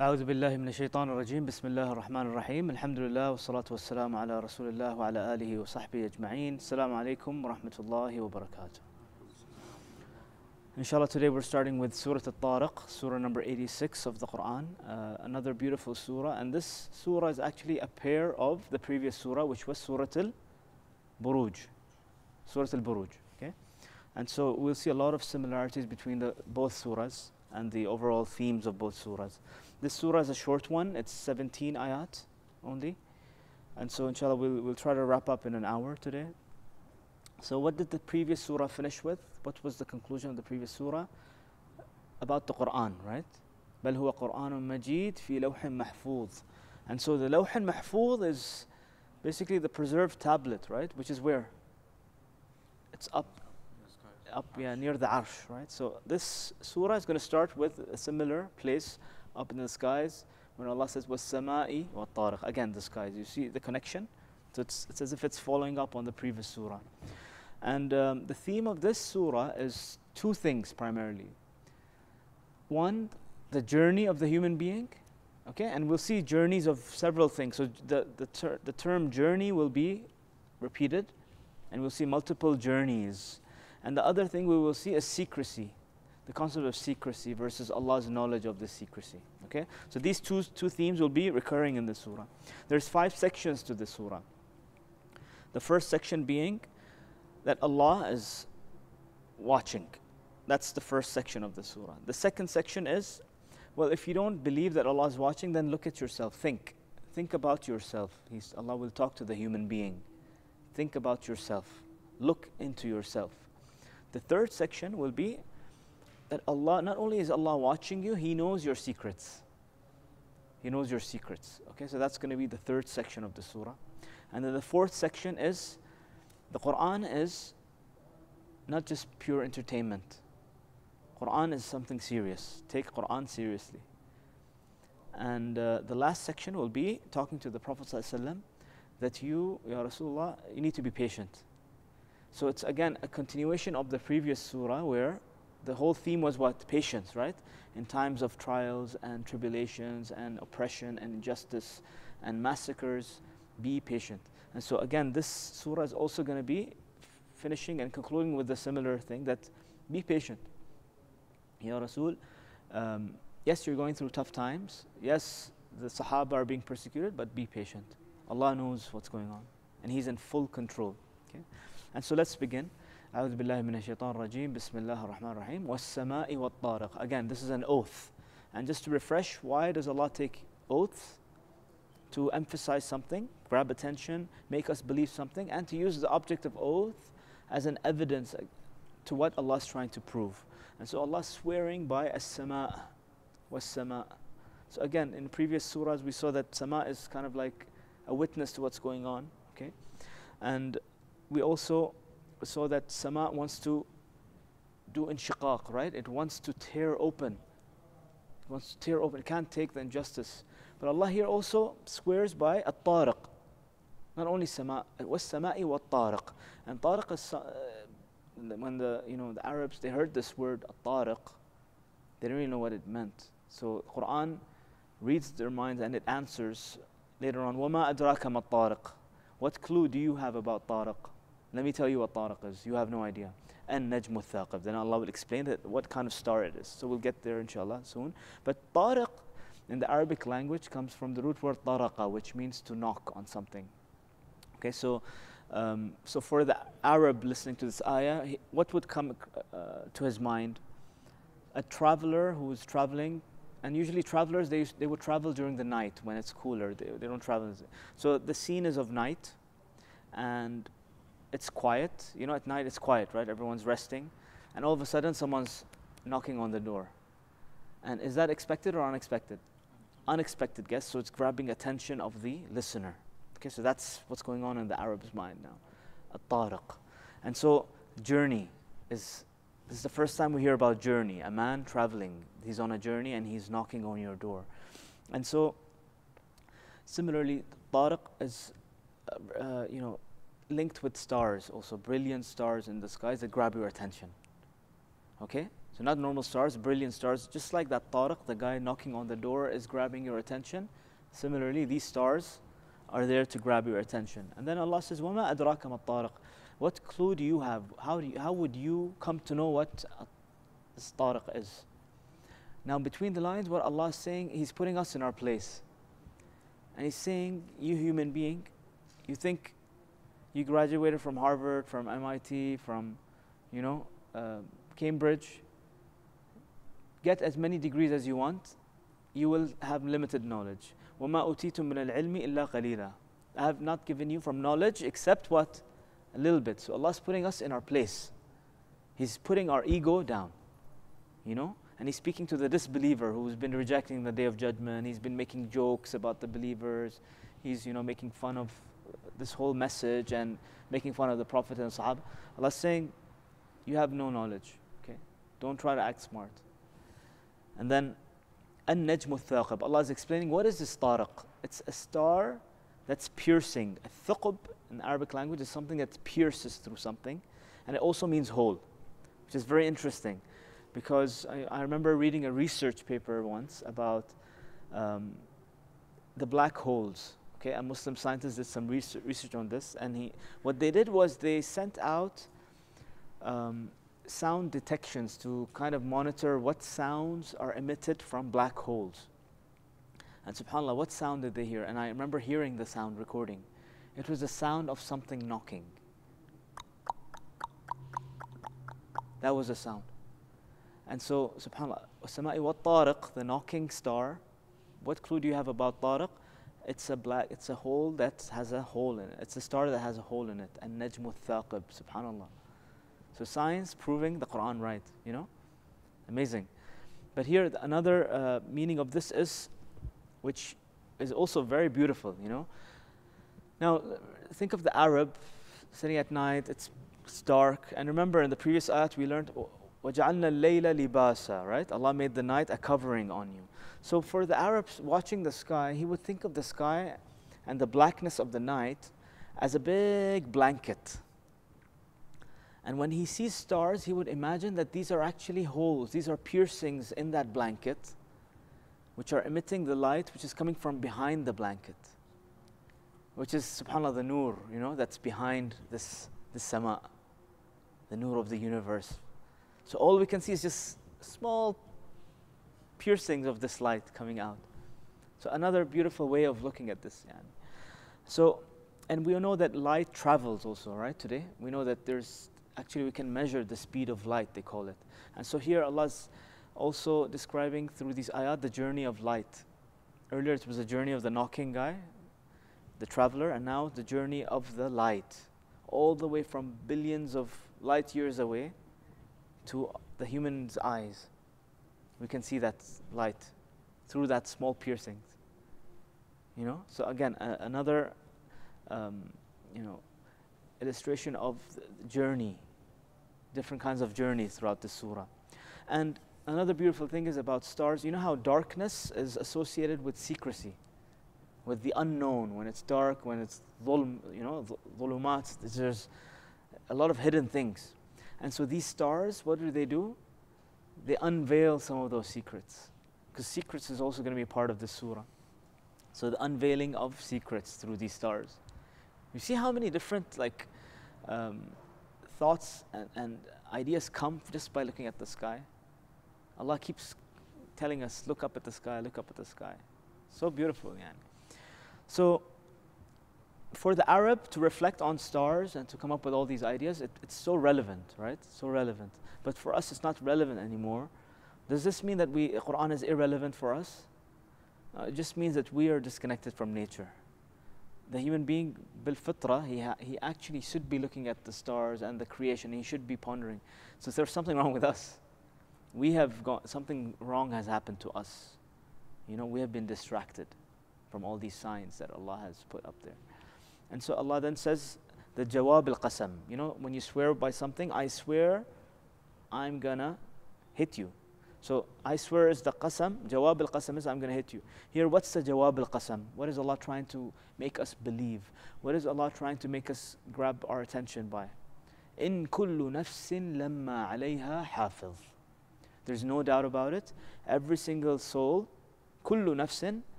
أعوذ بالله من الشيطان الرجيم بسم الله الرحمن الرحيم الحمد لله والصلاة والسلام على رسول الله وعلى آله وصحبه أجمعين السلام عليكم ورحمة الله وبركاته. Inshallah, today we're starting with Surat Aṭ-Ṭāriq, surah number 86 of the Quran, another beautiful surah, and this surah is actually a pair of the previous surah, which was Surat Al-Buruj. Surat Al-Buruj, okay? And so we'll see a lot of similarities between both surahs and the overall themes of both surahs. This surah is a short one, it's 17 ayat only. And so inshallah we'll try to wrap up in an hour today. So what did the previous surah finish with? What was the conclusion of the previous surah? About the Quran, right? بل هو قرآن مجيد في لوح محفوظ. And so the لوح محفوظ is basically the preserved tablet, right? Which is where? It's up, yeah, near the Arsh, right? So this surah is going to start with a similar place up in the skies when Allah says وَالسَّمَاءِ وَالطَّارِقِ. Again, the skies. You see the connection? So it's as if it's following up on the previous surah. And the theme of this surah is two things primarily. One, the journey of the human being, okay? And we'll see journeys of several things. So the term journey will be repeated, and we'll see multiple journeys. And the other thing we will see is secrecy, the concept of secrecy versus Allah's knowledge of the secrecy, okay? So these two themes will be recurring in the surah. There's 5 sections to the surah. The first section being that Allah is watching. That's the first section of the surah. The second section is, well, if you don't believe that Allah is watching, then look at yourself. Think about yourself. Allah will talk to the human being. Think about yourself. Look into yourself. The third section will be that Allah, not only is Allah watching you, He knows your secrets. He knows your secrets. Okay, so that's going to be the third section of the surah. And then the fourth section is, the Quran is not just pure entertainment. Quran is something serious. Take Quran seriously. And the last section will be talking to the Prophet ﷺ that you, Ya Rasulullah, you need to be patient. So it's again a continuation of the previous surah where the whole theme was what? Patience, right? In times of trials and tribulations and oppression and injustice and massacres, be patient. And so again, this surah is also going to be finishing and concluding with a similar thing, that be patient. Ya Rasul, yes, you're going through tough times. Yes, the Sahaba are being persecuted, but be patient. Allah knows what's going on, and He's in full control. Okay? And so let's begin. أعوذ بالله من الشيطان الرجيم بسم الله الرحمن الرحيم والسماء والطارق. Again, this is an oath. And just to refresh, why does Allah take oaths? To emphasize something, grab attention, make us believe something, and to use the object of oath as an evidence to what Allah is trying to prove. And so Allah is swearing by as-sama, was-sama. So again, in previous surahs we saw that sama is kind of like a witness to what's going on, okay? And we also saw that sama wants to do inshiqaq, right? It wants to tear open. It wants to tear open. It can't take the injustice. But Allah here also swears by At-Tariq. Not only sama, it was sama'i wa At-Tariq. And Tariq is, when the Arabs, they heard this word At-Tariq, they didn't really know what it meant. So Quran reads their minds and it answers later on, وَمَا أَدْرَاكَ مَا الطَّارِق. What clue do you have about Tariq? Let me tell you what Tariq is. You have no idea. And Najm al-Thaqib. Then Allah will explain that what kind of star it is. So we'll get there inshallah soon. But Tariq in the Arabic language comes from the root word taraqa, which means to knock on something. Okay, so for the Arab listening to this ayah, what would come to his mind? A traveler who is traveling, and usually travelers, they would travel during the night when it's cooler. They don't travel. So the scene is of night, and it's quiet. You know, at night it's quiet, right? Everyone's resting, and all of a sudden someone's knocking on the door. And is that expected or unexpected? Unexpected guess, so it's grabbing attention of the listener. Okay, so that's what's going on in the Arab's mind now. At-Tariq. And so journey this is the first time we hear about journey. A man traveling, he's on a journey and he's knocking on your door. And so similarly, Tariq is linked with stars, also brilliant stars in the skies that grab your attention. Okay, So not normal stars, brilliant stars, just like that Tariq, the guy knocking on the door, is grabbing your attention. Similarly, these stars are there to grab your attention. And then Allah says, وَمَا أَدْرَاكَ مَا الطَّارِقُ. What clue do you have? How would you come to know what this Tariq is? Now between the lines, what Allah is saying, He's putting us in our place. And He's saying, you human being, you think you graduated from Harvard, from MIT, from, Cambridge, get as many degrees as you want, you will have limited knowledge. وَمَا أُوتِيتُم مِّنَ الْعِلْمِ إِلَّا قَلِيلًا. I have not given you from knowledge except what? A little bit. So Allah is putting us in our place. He's putting our ego down, and He's speaking to the disbeliever who's been rejecting the Day of Judgment. He's been making jokes about the believers. He's, making fun of this whole message and making fun of the Prophet and Sahaba. Allah is saying, you have no knowledge. Okay, don't try to act smart. And then, An-Najmu Thaqib. Allah is explaining, what is this Tariq? It's a star that's piercing. A Thaqib in Arabic language is something that pierces through something, and it also means hole, which is very interesting, because I remember reading a research paper once about the black holes. Okay, a Muslim scientist did some research on this, and what they did was they sent out sound detections to kind of monitor what sounds are emitted from black holes. And subhanAllah, what sound did they hear? And I remember hearing the sound recording. It was the sound of something knocking. That was the sound. And so, subhanAllah, وَالسَّمَاءِ وَالطَّارِقِ, the knocking star. What clue do you have about Tariq? It's a hole that has a hole in it. It's a star that has a hole in it. And Najmu Thaqib, subhanAllah. So science proving the Quran right, Amazing. But here another meaning of this is, which is also very beautiful, Now think of the Arab sitting at night, it's dark. And remember in the previous ayat we learned, وَجَعَلْنَا اللَّيْلَ لِبَاسًا, right? Allah made the night a covering on you. So for the Arabs watching the sky, he would think of the sky and the blackness of the night as a big blanket. And when he sees stars, he would imagine that these are actually holes, these are piercings in that blanket, which are emitting the light which is coming from behind the blanket, which is, subhanAllah, the nur, that's behind this sama, the nur of the universe. So all we can see is just small piercings of this light coming out. So another beautiful way of looking at this. So, and we know that light travels also, right, today? We know that actually we can measure the speed of light, they call it. And so here Allah's also describing through these ayat the journey of light. Earlier it was the journey of the knocking guy, the traveler, and now the journey of the light, all the way from billions of light years away to the human's eyes. We can see that light through that small piercings. So again, another illustration of the journey, different kinds of journeys throughout the surah. And another beautiful thing is about stars. You know how darkness is associated with secrecy, with the unknown. When it's dark, when it's dhulumat, there's a lot of hidden things. And so these stars, what do? They unveil some of those secrets, because secrets is also going to be part of this surah. So the unveiling of secrets through these stars. You see how many different thoughts and ideas come just by looking at the sky. Allah keeps telling us, look up at the sky, look up at the sky. So beautiful, So for the Arab to reflect on stars and to come up with all these ideas, it's so relevant, right? So relevant. But for us, it's not relevant anymore. Does this mean that Quran is irrelevant for us? It just means that we are disconnected from nature. The human being, bil fitra, he actually should be looking at the stars and the creation. He should be pondering. So there's something wrong with us. Something wrong has happened to us. We have been distracted from all these signs that Allah has put up there. And so Allah then says, the jawab al-qasam. When you swear by something, I swear I'm gonna hit you. So I swear is the qasam, jawab al-qasam is I'm gonna hit you. Here, what's the jawab al-qasam? What is Allah trying to make us believe? What is Allah trying to make us grab our attention by? In kullu nafsin lamma alayha hafiz. There's no doubt about it. Every single soul, كل نفس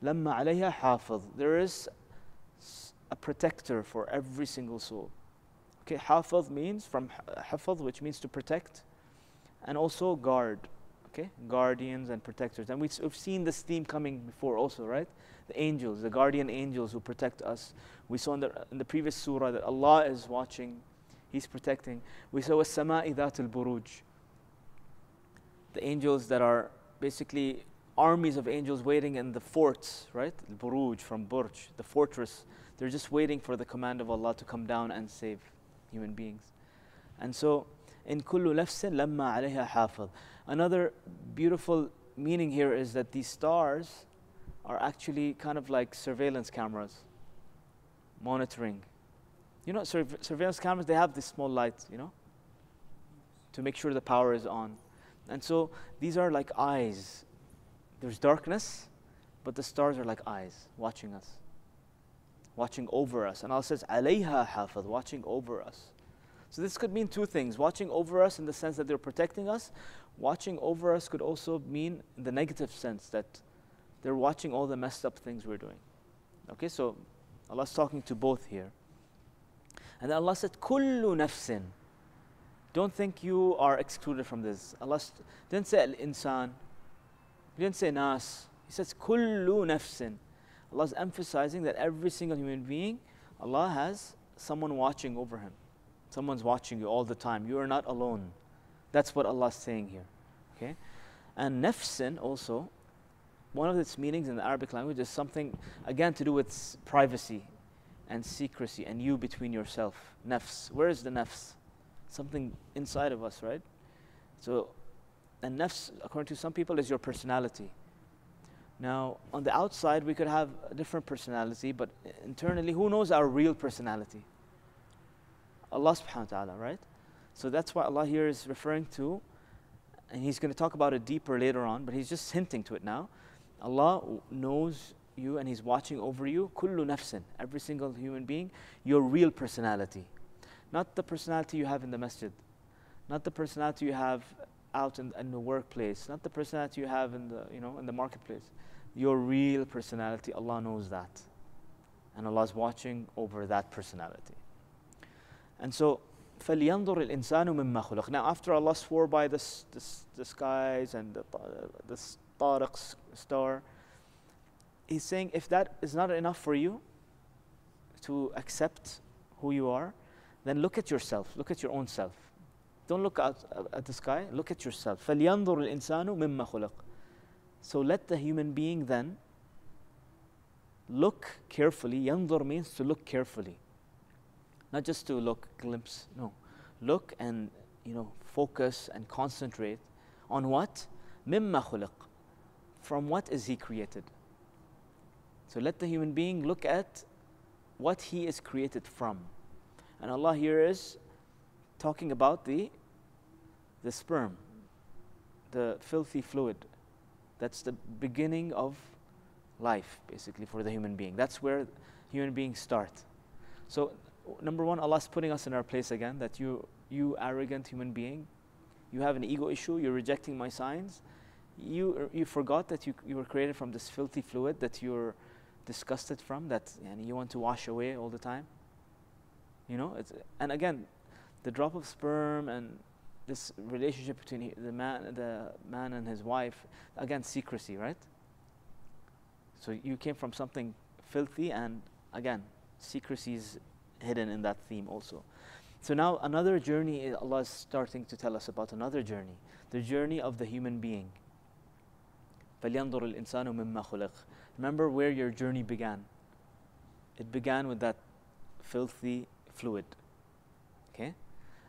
لما عليها حافظ. There is a protector for every single soul. Okay, حافظ means from حفظ, which means to protect, and also guard. Okay, guardians and protectors. And we've seen this theme coming before also, right? The angels, the guardian angels who protect us. We saw in the previous surah that Allah is watching, He's protecting. We saw السماء ذات البروج. The angels that are basically armies of angels waiting in the forts, right? Al-Buruj from Burj, the fortress. They're just waiting for the command of Allah to come down and save human beings. And so, in kullu nafsin lamma alayha hafidh. Another beautiful meaning here is that these stars are actually kind of like surveillance cameras, monitoring. You know, surveillance cameras, they have this small light, you know, to make sure the power is on. And so these are like eyes. There's darkness, but the stars are like eyes watching us, watching over us. And Allah says, alayha hafidh, watching over us. So this could mean two things. Watching over us in the sense that they're protecting us. Watching over us could also mean in the negative sense that they're watching all the messed up things we're doing. Okay, so Allah's talking to both here. And then Allah said, kullu nafsin. Don't think you are excluded from this. Allah didn't say al-insan. He didn't say nas. He says, kullu nafsin. Allah's emphasizing that every single human being, Allah has someone watching over him. Someone's watching you all the time. You are not alone. That's what Allah's saying here. Okay? And nafsin also, one of its meanings in the Arabic language is something, again, to do with privacy and secrecy and you between yourself. Nafs. Where is the nafs? Something inside of us, right? So, and nafs, according to some people, is your personality. Now, on the outside, we could have a different personality, but internally, who knows our real personality? Allah subhanahu wa ta'ala, right? So that's why Allah here is referring to, and He's going to talk about it deeper later on, but He's just hinting to it now. Allah knows you and He's watching over you. Kullu nafsin, every single human being, your real personality. Not the personality you have in the masjid. Not the personality you have out in the workplace. Not the personality you have in the, in the marketplace. Your real personality, Allah knows that. And Allah is watching over that personality. And so, فَلْيَنْظُرِ الْإِنسَانُ مِمَّا خُلِقَ. Now, after Allah swore by the skies and the Tariq star, He's saying, if that is not enough for you to accept who you are, then look at yourself. Look at your own self. Don't look at the sky. Look at yourself. فَلْيَنْظُرِ الْإِنسَانُ مِمَّا خُلِقَ. So let the human being then look carefully. يَنْظُر means to look carefully. Not just to look, glimpse, no. Look and, focus and concentrate on what? مِمَّا خُلِقَ. From what is he created? So let the human being look at what he is created from. And Allah here is talking about the sperm, the filthy fluid. That's the beginning of life, basically, for the human being. That's where human beings start. So, number one, Allah's putting us in our place again, that you arrogant human being, you have an ego issue, you're rejecting my signs. You forgot that you were created from this filthy fluid that you're disgusted from, that you want to wash away all the time. And again, the drop of sperm and this relationship between the man and his wife, again, secrecy, right? So you came from something filthy, and again, secrecy is hidden in that theme also. So now another journey, Allah is starting to tell us about another journey, the journey of the human being. فَلْيَنْظُرِ الْإِنسَانُ مِمَّا خُلِقَ. Remember where your journey began. It began with that filthy fluid. Okay?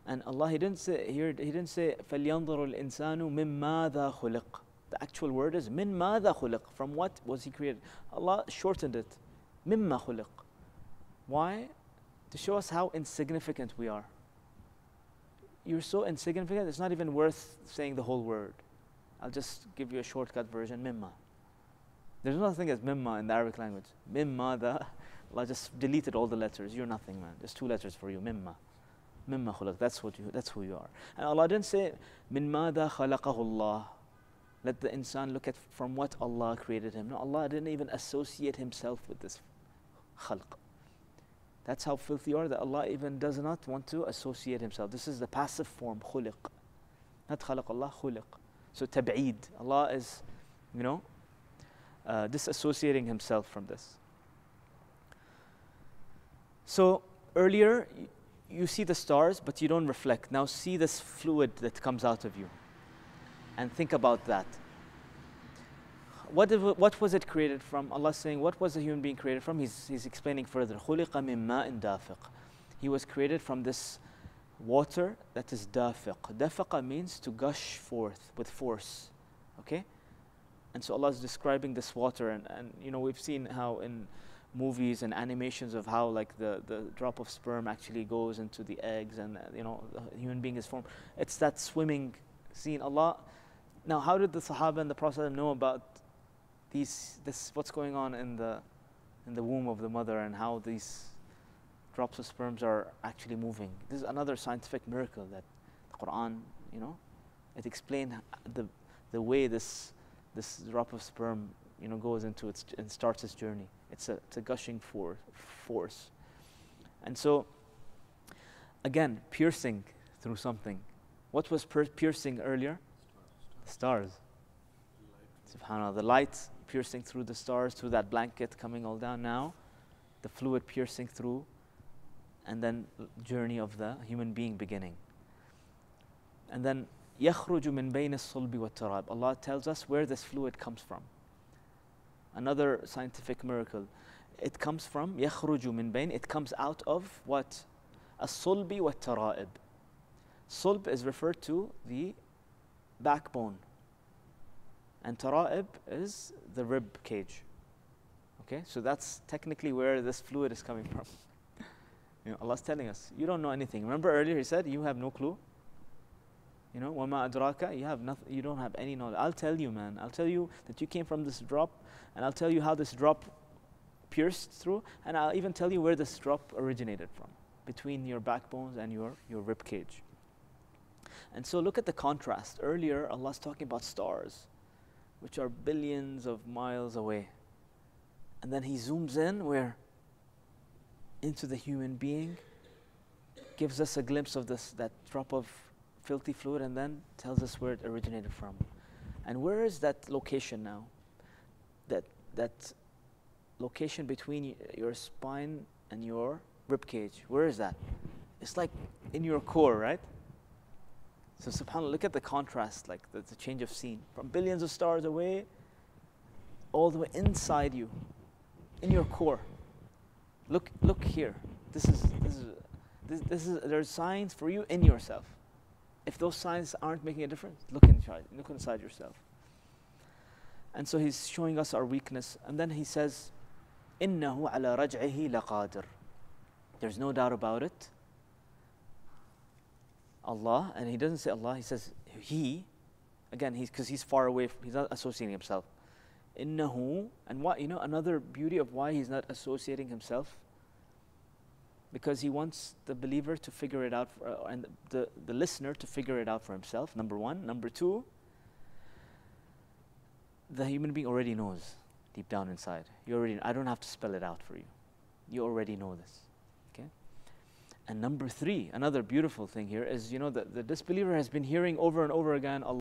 And Allah, He didn't say فَلْيَنْظُرُ الْإِنسَانُ مِمَّاذَا خُلِقَ. The actual word is مِن مَاذَا خُلِقَ. From what was he created? Allah shortened it. مِمَّا خُلِقَ. Why? To show us how insignificant we are. You're so insignificant, it's not even worth saying the whole word. I'll just give you a shortcut version, mimma. There's nothing as mimma in the Arabic language. Mimma, Allah just deleted all the letters. You're nothing, man. There's 2 letters for you, mimma. مما خلق. That's who you are. And Allah didn't say من ماذا خلقه الله. Let the insan look at from what Allah created him. No, Allah didn't even associate himself with this khalq. That's how filthy you are, that Allah even does not want to associate himself. This is the passive form, khuliq. Not khalaq Allah, khuliq. So tab'eed. Allah is, disassociating himself from this. So earlier, you see the stars, but you don't reflect. Now see this fluid that comes out of you. And think about that. What was it created from? Allah saying, what was a human being created from? He's explaining further. خُلِقَ مِن مَاءٍ دَافِقٍ. He was created from this water that is dafiq. Dafaqa means to gush forth with force. Okay? And so Allah is describing this water, and we've seen how in movies and animations of how like the drop of sperm actually goes into the eggs, and the human being is formed. It's that swimming scene. Allah. Now, how did the Sahaba and the Prophet know about what's going on in the womb of the mother, and how these drops of sperms are actually moving? This is another scientific miracle that the Quran, it explained the way this drop of sperm, goes into and starts its journey. It's a gushing force. And so, again, piercing through something. What was piercing earlier? Stars. SubhanAllah, the light piercing through the stars, through that blanket coming all down. Now, the fluid piercing through, and then journey of the human being beginning. And then يَخْرُجُ مِن بَيْنِ الصُّلْبِ وَالتَّرَابِ. Allah tells us where this fluid comes from. Another scientific miracle. It comes from يَخْرُجُ مِن بَيْنِ. It comes out of what? الصُّلْبِ وَالتَّرَائِب. Sulb is referred to the backbone, and tara'ib is the rib cage. Okay, so that's technically where this fluid is coming from. Allah's telling us, you don't know anything. Remember earlier He said, you have no clue. وَمَا أَدْرَاكَ, you have nothing. You don't have any knowledge. I'll tell you, man. I'll tell you that you came from this drop, and I'll tell you how this drop pierced through, and I'll even tell you where this drop originated from, between your backbones and your rib cage. And so look at the contrast. Earlier, Allah's talking about stars, which are billions of miles away. And then He zooms in where? Into the human being, gives us a glimpse of that drop of filthy fluid, and then tells us where it originated from. And where is that location now? That location between your spine and your rib cage. Where is that? It's like in your core, right? So subhanAllah, look at the contrast, like the change of scene. From billions of stars away, all the way inside you, in your core. Look here. There's signs for you in yourself. If those signs aren't making a difference, look inside yourself. And so He's showing us our weakness. And then He says, إِنَّهُ عَلَى رَجْعِهِ لَقَادِرٌ. There's no doubt about it. Allah, and He doesn't say Allah, He says He. Again, because He's far away, He's not associating Himself. Innahu, and what, another beauty of why He's not associating Himself, because He wants the believer to figure it out, and the listener to figure it out for himself, number one. Number two, the human being already knows deep down inside. I don't have to spell it out for you. You already know this. And number three, another beautiful thing here is, the disbeliever has been hearing over and over again,